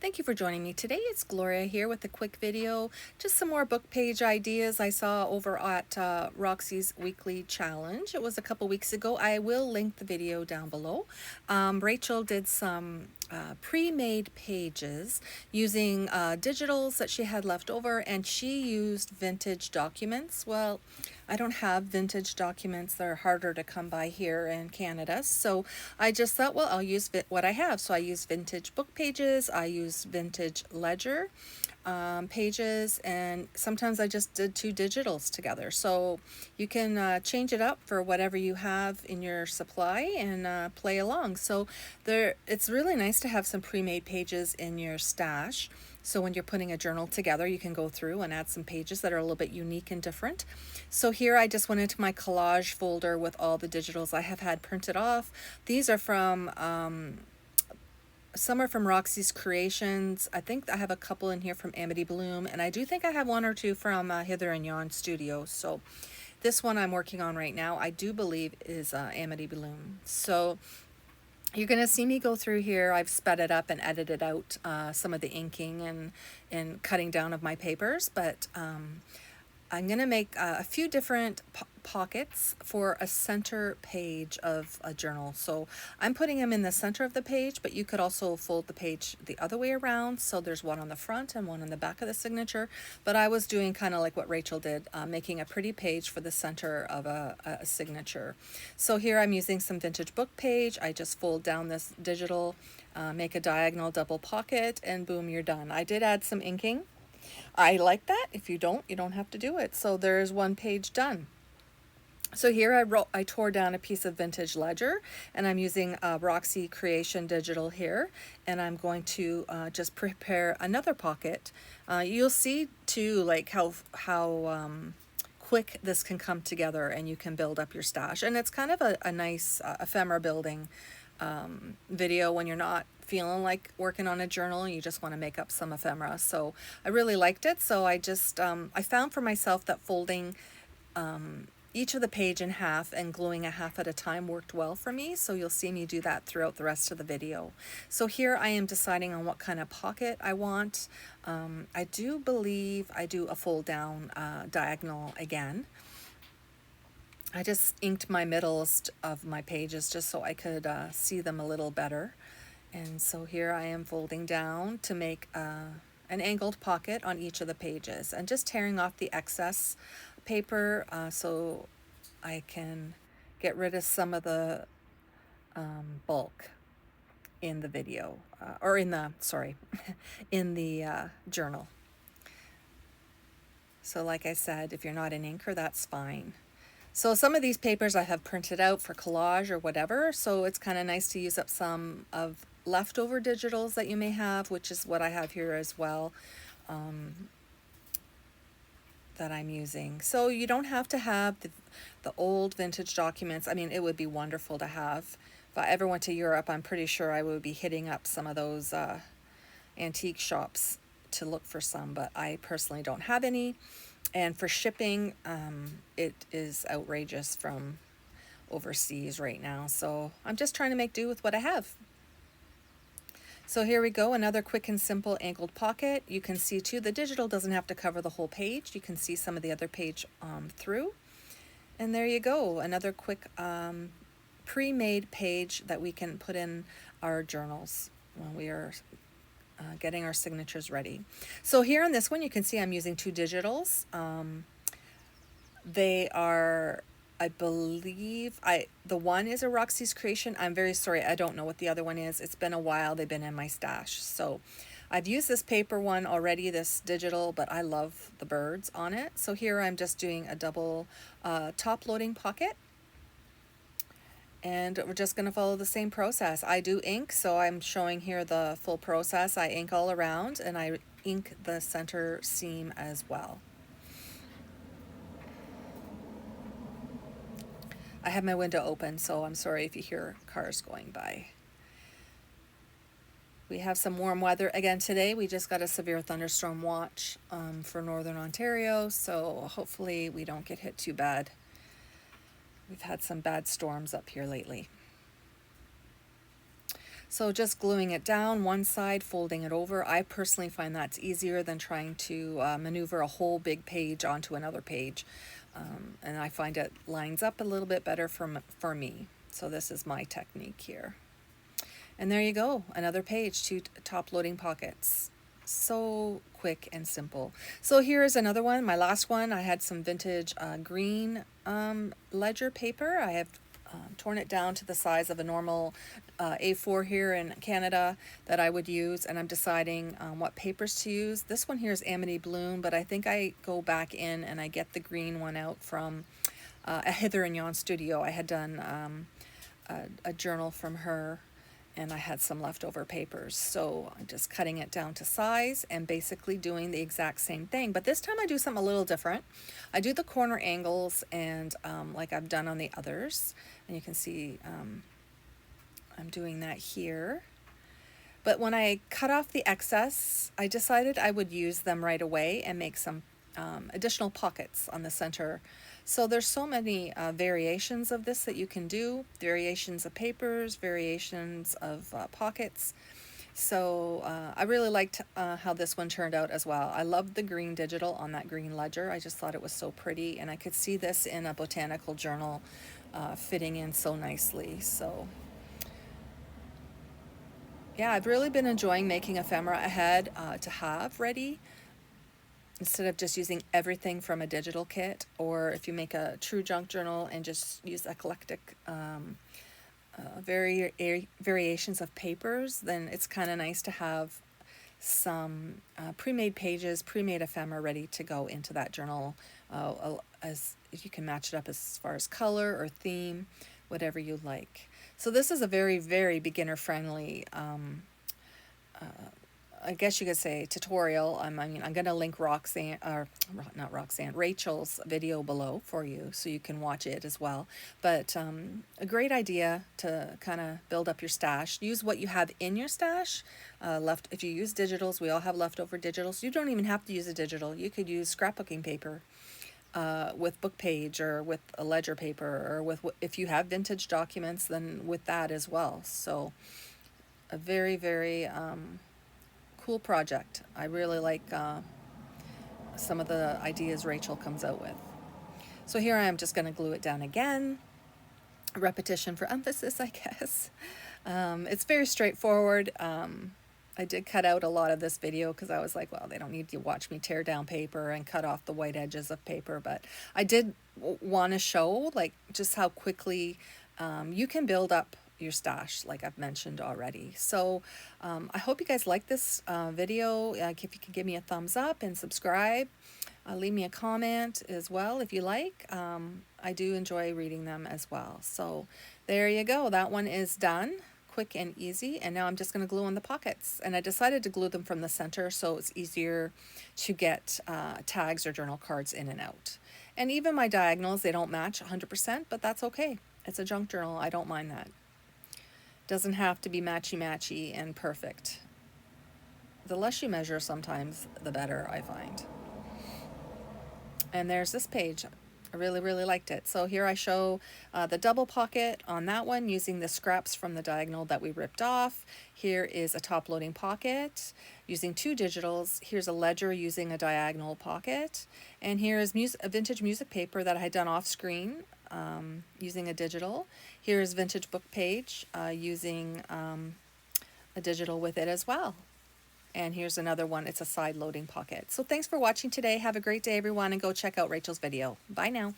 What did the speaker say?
Thank you for joining me today. It's Gloria here with a quick video, just some more book page ideas I saw over at Roxy's weekly challenge. It was a couple weeks ago. I will link the video down below. Rachel did some pre-made pages using digitals that she had left over, and she used vintage documents. Well, I don't have vintage documents. They're harder to come by here in Canada. So I just thought, well, I'll use what I have. So I use vintage book pages. I use vintage ledger pages, and sometimes I just did two digitals together. So you can change it up for whatever you have in your supply and play along. So it's really nice to have some pre-made pages in your stash. So when you're putting a journal together, you can go through and add some pages that are a little bit unique and different. So here I just went into my collage folder with all the digitals I have had printed off. These are from some are from Roxy's Creations. I think I have a couple in here from Amity Bloom, and I do think I have one or two from Hither and Yon Studios. So this one I'm working on right now, I do believe is Amity Bloom. So you're going to see me go through here. I've sped it up and edited out some of the inking and cutting down of my papers, but I'm going to make a few different pockets for a center page of a journal. So I'm putting them in the center of the page, but you could also fold the page the other way around. So there's one on the front and one on the back of the signature. But I was doing kind of like what Rachel did, making a pretty page for the center of a signature. So here I'm using some vintage book page. I just fold down this digital, make a diagonal double pocket, and boom, you're done. I did add some inking. I like that. If you don't have to do it. So there's one page done. So here I tore down a piece of vintage ledger, and I'm using Roxy Creation Digital here, and I'm going to just prepare another pocket. You'll see too, like how quick this can come together, and you can build up your stash. And it's kind of a nice ephemera building video when you're not feeling like working on a journal and you just want to make up some ephemera. So I really liked it. So I just I found for myself that folding each of the page in half and gluing a half at a time worked well for me. So you'll see me do that throughout the rest of the video. So here I am deciding on what kind of pocket I want. I do believe I do a fold down diagonal again. I just inked my middles of my pages just so I could see them a little better. And so here I am folding down to make an angled pocket on each of the pages, and just tearing off the excess paper so I can get rid of some of the bulk in the video, or in the, sorry, in the journal. So like I said, if you're not an inker, that's fine. So some of these papers I have printed out for collage or whatever, so it's kind of nice to use up some of leftover digitals that you may have, which is what I have here as well, that I'm using. So you don't have to have the old vintage documents. I mean, it would be wonderful to have. If I ever went to Europe, I'm pretty sure I would be hitting up some of those antique shops to look for some, but I personally don't have any. And for shipping, it is outrageous from overseas right now. So I'm just trying to make do with what I have. So here we go, another quick and simple angled pocket. You can see too, the digital doesn't have to cover the whole page. You can see some of the other page through. And there you go, another quick pre-made page that we can put in our journals when we are getting our signatures ready. So here on this one, you can see I'm using two digitals. They are, I believe, the one is a Roxy's Creation. I'm very sorry, I don't know what the other one is. It's been a while, they've been in my stash. So I've used this paper one already, this digital, but I love the birds on it. So here I'm just doing a double top loading pocket. And we're just going to follow the same process. I do ink, so I'm showing here the full process. I ink all around, and I ink the center seam as well. I have my window open, so I'm sorry if you hear cars going by. We have some warm weather again today. We just got a severe thunderstorm watch for Northern Ontario, so hopefully we don't get hit too bad. We've had some bad storms up here lately. So just gluing it down one side, folding it over. I personally find that's easier than trying to maneuver a whole big page onto another page. And I find it lines up a little bit better for me. So this is my technique here. And there you go, another page, 2 top loading pockets. So quick and simple. So here's another one, my last one. I had some vintage green ledger paper. I have torn it down to the size of a normal A4 here in Canada that I would use, and I'm deciding what papers to use. This one here is Amity Bloom, but I think I go back in and I get the green one out from a Hither and Yon studio. I had done a journal from her, and I had some leftover papers. So I'm just cutting it down to size and basically doing the exact same thing. But this time I do something a little different. I do the corner angles and like I've done on the others. And you can see I'm doing that here. But when I cut off the excess, I decided I would use them right away and make some additional pockets on the center. So there's so many variations of this that you can do, variations of papers, variations of pockets. So I really liked how this one turned out as well. I loved the green digital on that green ledger. I just thought it was so pretty, and I could see this in a botanical journal fitting in so nicely. So yeah, I've really been enjoying making ephemera ahead to have ready, instead of just using everything from a digital kit, or if you make a true junk journal and just use eclectic variations of papers, then it's kind of nice to have some pre-made pages, pre-made ephemera ready to go into that journal, as you can match it up as far as color or theme, whatever you like. So this is a very, very beginner friendly I guess you could say tutorial. I mean, I'm going to link Roxanne, or not Roxanne, Rachel's video below for you so you can watch it as well. But a great idea to kind of build up your stash. Use what you have in your stash. If you use digitals, we all have leftover digitals. You don't even have to use a digital. You could use scrapbooking paper with book page, or with a ledger paper, or with, if you have vintage documents, then with that as well. So a very, very cool project. I really like some of the ideas Rachel comes out with. So here I am just going to glue it down again. Repetition for emphasis, I guess. It's very straightforward. I did cut out a lot of this video because I was like, well, they don't need to watch me tear down paper and cut off the white edges of paper, but I did want to show like just how quickly you can build up your stash, like I've mentioned already. So I hope you guys like this video. If you could give me a thumbs up and subscribe, leave me a comment as well if you like. I do enjoy reading them as well. So there you go, that one is done, quick and easy. And now I'm just going to glue on the pockets, and I decided to glue them from the center so it's easier to get tags or journal cards in and out. And even my diagonals, they don't match 100%, but that's okay. It's a junk journal, I don't mind that. Doesn't have to be matchy-matchy and perfect. The less you measure sometimes, the better, I find. And there's this page. I really, really liked it. So here I show the double pocket on that one using the scraps from the diagonal that we ripped off. Here is a top loading pocket using 2 digitals. Here's a ledger using a diagonal pocket. And here is a vintage music paper that I had done off screen using a digital. Here's vintage book page using a digital with it as well. And here's another one. It's a side loading pocket. So thanks for watching today. Have a great day, everyone, and go check out Rachel's video. Bye now.